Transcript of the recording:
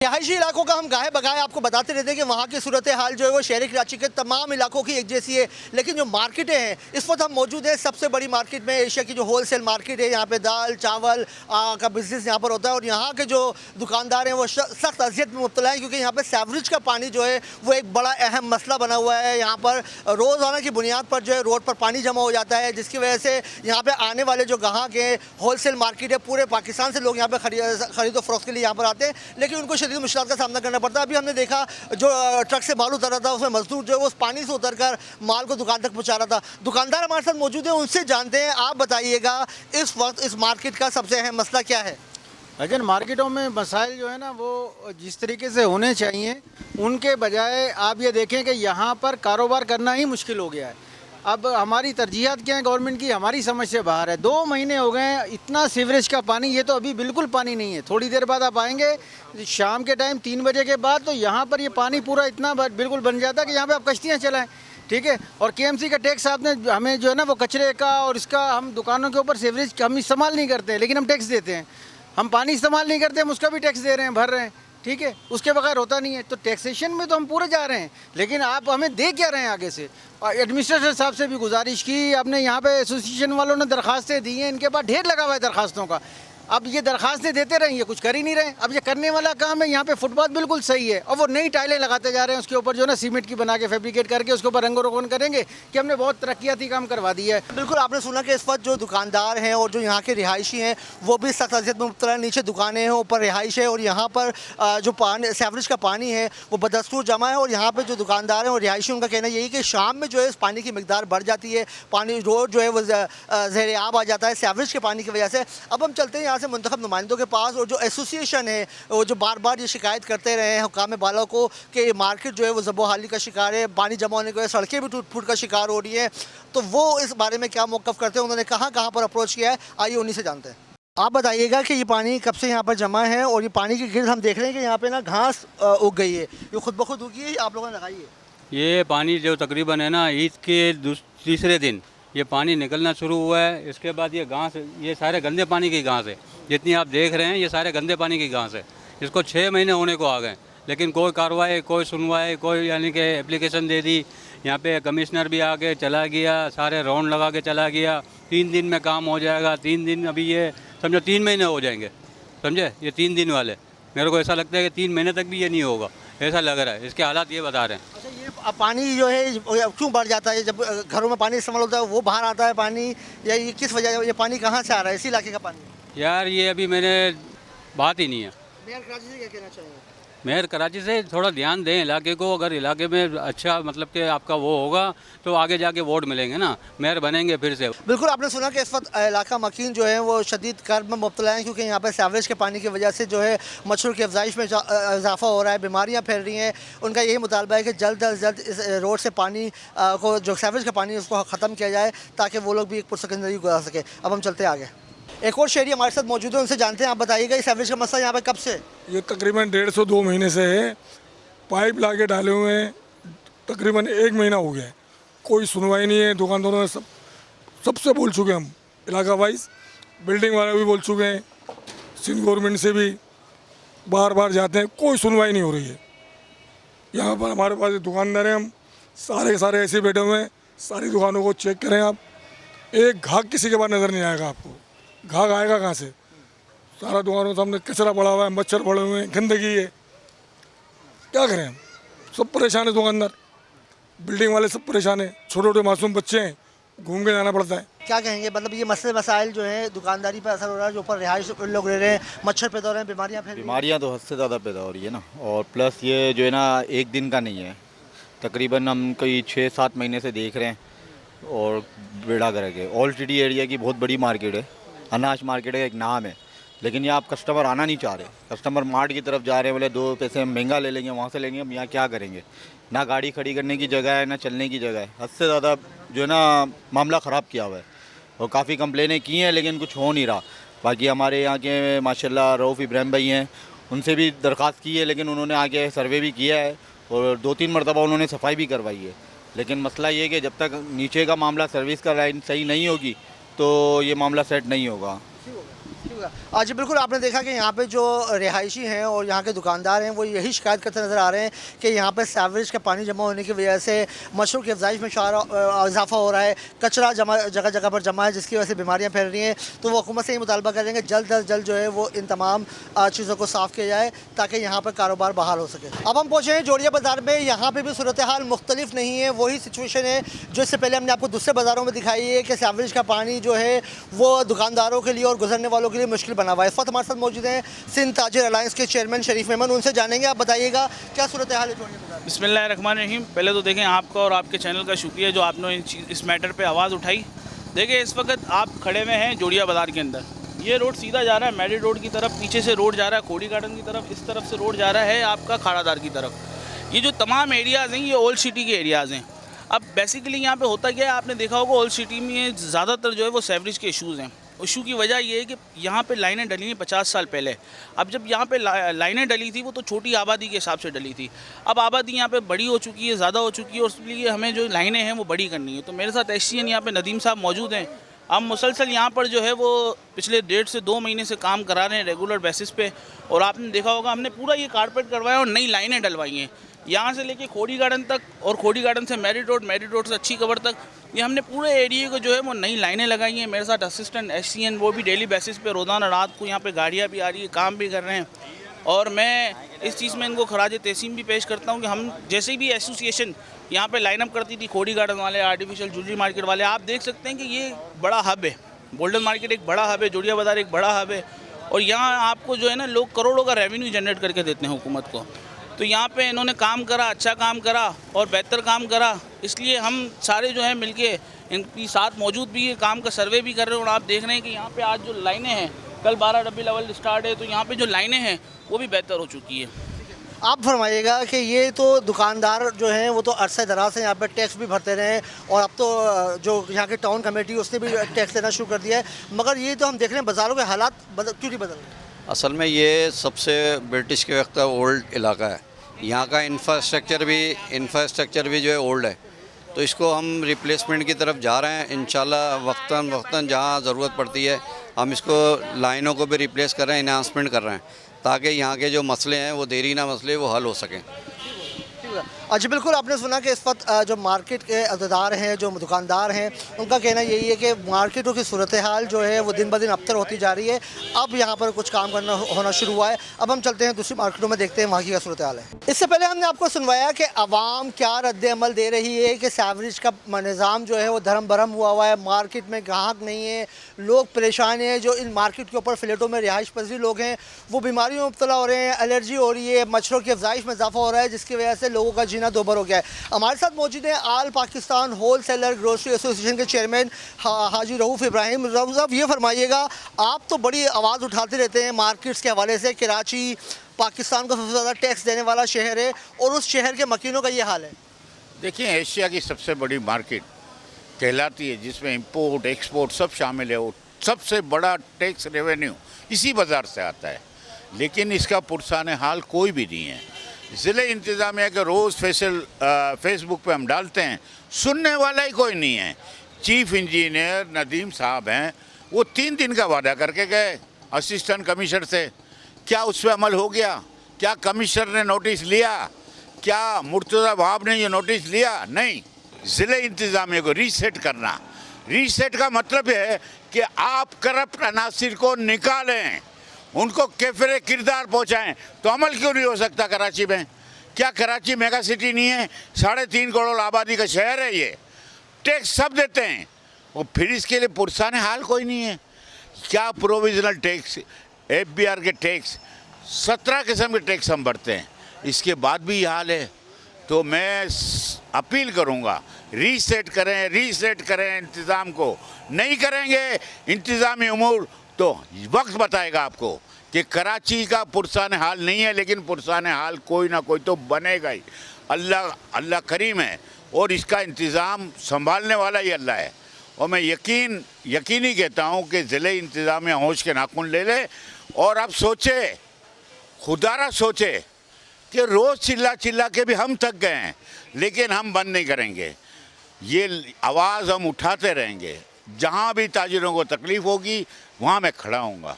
रिहायशी इलाकों का हम गाहे बगाए आपको बताते रहते हैं कि वहाँ की सूरत हाल जो है वो शहरी कराची के तमाम इलाकों की एक जैसी है, लेकिन जो मार्केटें हैं इस वक्त हम मौजूद हैं सबसे बड़ी मार्केट में, एशिया की जो होलसेल मार्केट है। यहाँ पे दाल चावल का बिजनेस यहाँ पर होता है और यहाँ के जो दुकानदार हैं वो सख्त अजियत में मुब्तला हैं, क्योंकि यहाँ पर सेवरेज का पानी जो है वो एक बड़ा अहम मसला बना हुआ है। यहाँ पर रोज़ाना की बुनियाद पर जो है रोड पर पानी जमा हो जाता है, जिसकी वजह से यहाँ पर आने वाले जो ग्राहक हैं, होलसेल मार्केट है, पूरे पाकिस्तान से लोग यहाँ पर खरीदो फरोख्त के लिए यहाँ पर आते हैं, लेकिन उनको शदीद मुश्किल का सामना करना पड़ता है। अभी हमने देखा जो ट्रक से माल उतर रहा था उसमें मजदूर जो है वो उस पानी से उतरकर माल को दुकान तक पहुंचा रहा था। दुकानदार हमारे साथ मौजूद है, उनसे जानते हैं। आप बताइएगा इस वक्त इस मार्केट का सबसे अहम मसला क्या है? लेकिन मार्केटों में मसाइल जो है ना वो जिस तरीके से होने चाहिए उनके बजाय आप ये देखें कि यहाँ पर कारोबार करना ही मुश्किल हो गया है। अब हमारी तरजीहात क्या है गवर्नमेंट की, हमारी समझ से बाहर है। 2 महीने हो गए हैं, इतना सीवरेज का पानी, ये तो अभी बिल्कुल पानी नहीं है। थोड़ी देर बाद आप आएंगे शाम के टाइम 3 बजे के बाद तो यहाँ पर ये पानी पूरा इतना बिल्कुल बन जाता है कि यहाँ पे आप कश्तियाँ चलाएं, ठीक है। और केएमसी का टैक्स आपने हमें जो है ना वो कचरे का और इसका, हम दुकानों के ऊपर सीवरेज हम इस्तेमाल नहीं करते हैं लेकिन हम टैक्स देते हैं। हम पानी इस्तेमाल नहीं करते, हम उसका भी टैक्स दे रहे हैं, भर रहे हैं, ठीक है। उसके बगैर होता नहीं है। तो टैक्सेशन में तो हम पूरे जा रहे हैं, लेकिन आप हमें दे क्या रहे हैं आगे से? एडमिनिस्ट्रेटर साहब से भी गुजारिश की आपने, यहाँ पे एसोसिएशन वालों ने दरखास्तें दी हैं, इनके पास ढेर लगा हुआ है दरखास्तों का। अब ये दरखास्तें देते रहेंगे, कुछ कर ही नहीं रहे। अब ये करने वाला काम है। यहाँ पे फुटपाथ बिल्कुल सही है और वो नई टाइलें लगाते जा रहे हैं, उसके ऊपर जो है ना सीमेंट की बना के फैब्रिकेट करके उसके ऊपर रंगो रोगन करेंगे कि हमने बहुत तरक्याती काम करवा दिया है। बिल्कुल, आपने सुना कि इस वक्त जो दुकानदार हैं और जो यहाँ के रिहायशी हैं वो भी सख्त अजियत में मुब्तला है। नीचे दुकानें हैं, ऊपर रिहाइश है और यहाँ पर जो पानी सेवरेज का पानी है वो बदस्तूर जमा है। और यहाँ पर जो दुकानदार हैं और रिहायशी, उनका कहना यही कि शाम में जो है इस पानी की मिकदार बढ़ जाती है, पानी रोड जो है वो ज़ेर आब आ जाता है सेवरेज के पानी की वजह से। अब हम चलते हैं यहाँ से मुंतखब नुमाइंदों के पास, और जो एसोसिएशन है वो जो बार बार ये शिकायत करते रहे हैं हुकाम बाला को कि ये मार्केट जो है वो ज़बोहाली का शिकार है, पानी जमा होने की वजह से सड़कें भी टूट फूट का शिकार हो रही हैं। तो वो इस बारे में क्या मौक़िफ़ करते हैं, उन्होंने कहाँ पर अप्रोच किया है, आइए उन्हीं से जानते हैं। आप बताइएगा कि ये पानी कब से यहाँ पर जमा है और ये पानी के गिर्द हम देख रहे हैं कि यहाँ पे ना घास उग गई है, ये खुद ब खुद उगी है, आप लोगों ने लगाई है? ये पानी जो तकरीबन है ना ईद के तीसरे दिन ये पानी निकलना शुरू हुआ है। इसके बाद ये घास, ये सारे गंदे पानी की घास है, जितनी आप देख रहे हैं ये सारे गंदे पानी की घास है। इसको 6 महीने होने को आ गए, लेकिन कोई कार्रवाई, कोई सुनवाई, कोई यानी कि एप्लीकेशन दे दी। यहाँ पे कमिश्नर भी आके चला गया, सारे राउंड लगा के चला गया, 3 दिन में काम हो जाएगा। 3 दिन, अभी ये समझो 3 महीने हो जाएंगे, समझे। ये 3 दिन वाले, मेरे को ऐसा लगता है कि 3 महीने तक भी ये नहीं होगा, ऐसा लग रहा है। इसके हालात ये बता रहे हैं। अच्छा, ये पानी जो है क्यों बढ़ जाता है? जब घरों में पानी इस्तेमाल होता है वो बाहर आता है पानी, या ये किस वजह, ये पानी कहाँ से आ रहा है, इसी इलाके का पानी? यार ये अभी मैंने बात ही नहीं है। मेयर कराची से क्या कहना चाहिए? मेयर कराची से थोड़ा ध्यान दें इलाके को। अगर इलाके में अच्छा मतलब कि आपका वो होगा तो आगे जाके वोट मिलेंगे ना, मेयर बनेंगे फिर से। बिल्कुल, आपने सुना कि इस वक्त इलाका मकीन जो है वो शदीद कर्ब में मुब्तला है, क्योंकि यहाँ पर सेवरेज के पानी की वजह से जो है मच्छरों की अफजाइश में इजाफा हो रहा है, बीमारियाँ फैल रही हैं। उनका यही मुतालबा है कि जल्द अज जल्द इस रोड से पानी को, जो सेवरेज का पानी, उसको ख़त्म किया जाए ताकि वो लोग भी एक पुरसकून ज़िंदगी गुजार सके। अब हम चलते हैं आगे, एक और शहरी हमारे साथ मौजूद है, उनसे जानते हैं। आप बताइएगा इस सेवरेज का मसला यहाँ पे कब से? ये तकरीबन 150-2 महीने से है। पाइप ला के डाले हुए हैं, तकरीबन 1 महीना हो गया है, कोई सुनवाई नहीं है। दुकानदारों ने सबसे बोल चुके, हम इलाका वाइज बिल्डिंग वाले भी बोल चुके हैं, सिंध गवर्नमेंट से भी बार बार जाते हैं, कोई सुनवाई नहीं हो रही है। यहाँ पर हमारे पास दुकानदार हैं, हम सारे के सारे ऐसे बैठे हुए हैं। सारी दुकानों को चेक करें आप, एक घाक किसी के पास नज़र नहीं आएगा आपको। घाक आएगा कहाँ से? सारा दुकानों के सामने कचरा पड़ा हुआ है, मच्छर पड़े हुए हैं, गंदगी है। क्या करें हम? सब परेशान है, दुकानदार, बिल्डिंग वाले सब परेशान है, छोटे छोटे मासूम बच्चे हैं, घूम के जाना पड़ता है। क्या कहेंगे, मतलब ये मसले मसाइल जो है दुकानदारी पर असर हो रहा है, जो ऊपर रिहाइश लोग रह रहे हैं, मच्छर पैदा हो रहे हैं, बीमारियाँ तो हद से ज़्यादा पैदा हो रही है ना। और प्लस ये जो है ना एक दिन का नहीं है, तकरीबन हम कोई 6-7 महीने से देख रहे हैं। और बेड़ा गर्क है। ऑल सिटी एरिया की बहुत बड़ी मार्केट है, अनाज मार्केट है, एक नाम है, लेकिन यहाँ आप कस्टमर आना नहीं चाह रहे। कस्टमर मार्ट की तरफ जा रहे हैं, बोले 2 पैसे हम महंगा ले लेंगे, वहाँ से लेंगे। हम यहाँ क्या करेंगे? ना गाड़ी खड़ी करने की जगह है, ना चलने की जगह है। हद से ज़्यादा जो है ना मामला ख़राब किया हुआ है। और काफ़ी कंप्लेनें की हैं, लेकिन कुछ हो नहीं रहा। बाकी हमारे यहाँ के माशाल्लाह रऊफ़ इब्राहिम भाई हैं, उनसे भी दरख्वास्त की है, लेकिन उन्होंने आगे सर्वे भी किया है और 2-3 मरतबा उन्होंने सफाई भी करवाई है। लेकिन मसला ये कि जब तक नीचे का मामला सर्विस का लाइन सही नहीं होगी तो ये मामला सेट नहीं होगा। आज बिल्कुल आपने देखा कि यहाँ पे जो रिहायशी हैं और यहाँ के दुकानदार हैं वो यही शिकायत करते नज़र आ रहे हैं कि यहाँ पे सीवरेज का पानी जमा होने की वजह से मच्छरों की अफजाइश में इजाफा हो रहा है, कचरा जमा जगह जगह पर जमा है, जिसकी वजह से बीमारियाँ फैल रही हैं। तो वो हुकूमत से ये मुतालबा कर रहे हैं कि जल्द अज जल्द जो है वो इन तमाम चीज़ों को साफ़ किया जाए ताकि यहाँ पर कारोबार बहाल हो सके। अब हम पहुँचे हैं जोड़िया बाज़ार में। यहाँ पर भी सूरत हाल मुख्तलिफ नहीं है, वही सिचुएशन है जो इससे पहले हमने आपको दूसरे बाज़ारों में दिखाई है कि सीवरेज का पानी जो है वो दुकानदारों के लिए और गुजरने वालों के लिए मुश्किल बना हुआ है। इस वक्त हमारे साथ मौजूद हैं सिंध ताजिर अलायंस के चेयरमैन शरीफ मेमन, उनसे जानेंगे। आप बताइएगा क्या सूरत हाल है जोड़िया बाज़ार में? बिस्मिल्लाहिर्रहमानिर्रहीम। पहले तो देखें आपका और आपके चैनल का शुक्रिया जो आपने इस मैटर पे आवाज़ उठाई। देखिए इस वक्त आप खड़े हुए हैं जोड़िया बाज़ार के अंदर। ये रोड सीधा जा रहा है मैरिड रोड की तरफ, पीछे से रोड जा रहा है खोड़ी गार्डन की तरफ, इस तरफ से रोड जा रहा है आपका खाड़ादार की तरफ। ये जो तमाम एरियाज़ हैं ये ओल्ड सिटी के एरियाज़ हैं। अब बेसिकली यहाँ पे होता क्या है, आपने देखा होगा ओल्ड सिटी में ज़्यादातर जो है वो सीवरेज के इशूज़ हैं। इशू की वजह ये है कि यहाँ पे लाइनें डली हैं 50 साल पहले। अब जब यहाँ पे लाइनें डली थी वो तो छोटी आबादी के हिसाब से डली थी। अब आबादी यहाँ पे बड़ी हो चुकी है, ज़्यादा हो चुकी है, और इसलिए हमें जो लाइनें हैं वो बड़ी करनी है। तो मेरे साथ एससीएन यहाँ पे नदीम साहब मौजूद हैं। हम मुसलसल यहाँ पर जो है वो पिछले 1.5 से 2 महीने से काम करा रहे हैं रेगुलर बेसिस पे। और आपने देखा होगा हमने पूरा ये कारपेट करवाया और नई लाइनें डलवाई हैं यहाँ से लेके खोड़ी गार्डन तक, और खोड़ी गार्डन से मैरिड रोड से अच्छी कबर तक। ये हमने पूरे एरिया को जो है वो नई लाइनें लगाई हैं। मेरे साथ असिस्टेंट एससीएन वो भी डेली बेसिस पे रोज़ाना रात को यहाँ पे गाड़ियाँ भी आ रही है, काम भी कर रहे हैं। और मैं इस चीज़ में इनको खराज तहसीन भी पेश करता हूँ कि हम जैसे भी एसोसिएशन यहाँ पे लाइनअप करती थी, खोड़ी गार्डन वाले, आर्टिफिशियल ज्वेलरी मार्केट वाले, आप देख सकते हैं कि ये बड़ा हब है। गोल्डन मार्केट एक बड़ा हब है, जोड़िया बाज़ार एक बड़ा हब है, और यहाँ आपको जो है ना लोग करोड़ों का रेवेन्यू जनरेट करके देते हैं हुकूमत को। तो यहाँ पे इन्होंने काम करा, अच्छा काम करा और बेहतर काम करा, इसलिए हम सारे जो है मिलके इनके साथ मौजूद भी है, काम का सर्वे भी कर रहे हैं। और आप देख रहे हैं कि यहाँ पे आज जो लाइनें हैं, कल 12 रबीउल अव्वल स्टार्ट है, तो यहाँ पे जो लाइनें हैं वो भी बेहतर हो चुकी है। आप फरमाइएगा कि ये तो दुकानदार जो हैं वो तो अरसे दराज से यहाँ पर टैक्स भी भरते रहे हैं, और अब तो जो यहाँ की टाउन कमेटी उसने भी टैक्स देना शुरू कर दिया है, मगर ये तो हम देख रहे हैं बाज़ारों के हालात क्यों नहीं बदल रहे? असल में ये सबसे ब्रिटिश के वक्त का ओल्ड इलाका है। यहाँ का इंफ्रास्ट्रक्चर भी जो है ओल्ड है, तो इसको हम रिप्लेसमेंट की तरफ जा रहे हैं। इंशाल्लाह वक्तन जहाँ ज़रूरत पड़ती है हम इसको लाइनों को भी रिप्लेस कर रहे हैं, इन्हांसमेंट कर रहे हैं, ताकि यहाँ के जो मसले हैं वो देरीना मसले वो हल हो सकें। अच्छा, बिल्कुल आपने सुना कि इस वक्त जो मार्केट के अहदेदार हैं, जो दुकानदार हैं, उनका कहना यही है कि मार्केटों की सूरत हाल जो है वो दिन ब दिन अबतर होती जा रही है। अब यहाँ पर कुछ काम करना होना शुरू हुआ है। अब हम चलते हैं दूसरी मार्केटों में, देखते हैं वहाँ की क्या सूरत हाल है। इससे पहले हमने आपको सुनवाया कि आवाम क्या रद्द अमल दे रही है कि सीवरेज का निज़ाम जो है वो धर्म भरम हुआ है, मार्केट में ग्राहक नहीं है, लोग परेशान हैं। जो इन मार्केट के ऊपर फ्लैटों में रिहाइश पजीर लोग हैं वो बीमारियों में मुब्तला हो रहे हैं, एलर्जी हो रही है, मच्छरों की अफजाइश में इजाफा हो रहा है, जिसकी वजह से लोगों का जीना दोबर हो गया है। हमारे साथ मौजूद है all Pakistan wholesaler grocery association के चेयरमैन हाजी रऊफ़ इब्राहिम। रऊफ़ साहब, ये फरमाइएगा, आप तो बड़ी आवाज़ उठाते रहते हैं मार्केट्स के हवाले से। कराची पाकिस्तान का सबसे ज़्यादा टैक्स देने वाला शहर है और उस शहर के मकीनों का ये हाल है। देखिए, एशिया की सबसे बड़ी मार्केट कहलाती है, जिसमें इंपोर्ट एक्सपोर्ट सब शामिल है। वो सबसे बड़ा टैक्स रेवेन्यू इसी बाज़ार से आता है, लेकिन इसका पुरसाने हाल कोई भी नहीं है। ज़िले इंतज़ामिया के रोज़ फेसबुक पे हम डालते हैं, सुनने वाला ही कोई नहीं है। चीफ इंजीनियर नदीम साहब हैं, वो 3 दिन का वादा करके गए असिस्टेंट कमिश्नर से। क्या उस पर अमल हो गया? क्या कमिश्नर ने नोटिस लिया? क्या मुर्तज़ा वहाब ने ये नोटिस लिया? नहीं। ज़िले इंतज़ामिया को रीसेट करना, रीसेट का मतलब है कि आप करप्ट अनासिर को निकालें, उनको कैफरे किरदार पहुँचाएँ। तो अमल क्यों नहीं हो सकता कराची में? क्या कराची मेगा सिटी नहीं है? 3.5 करोड़ आबादी का शहर है ये। टैक्स सब देते हैं और फिर इसके लिए पुरसाने हाल कोई नहीं है। क्या प्रोविजनल टैक्स, FBR के टैक्स, 17 किस्म के टैक्स हम भरते हैं, इसके बाद भी ये हाल है। तो मैं अपील करूँगा, रीसेट करें इंतज़ाम को। नहीं करेंगे इंतज़ामी उमूर तो वक्त बताएगा आपको कि कराची का पुरसाने हाल नहीं है, लेकिन पुरसाने हाल कोई ना कोई तो बनेगा ही। अल्लाह करीम है और इसका इंतज़ाम संभालने वाला ही अल्लाह है। और मैं यकीनी कहता हूँ कि ज़िले इंतज़ामिया होश के नाखून ले ले और अब सोचे, खुदारा सोचे कि रोज़ चिल्ला के भी हम थक गए हैं, लेकिन हम बंद नहीं करेंगे। ये आवाज़ हम उठाते रहेंगे। जहाँ भी ताजिरों को तकलीफ़ होगी वहाँ मैं खड़ा हूँगा।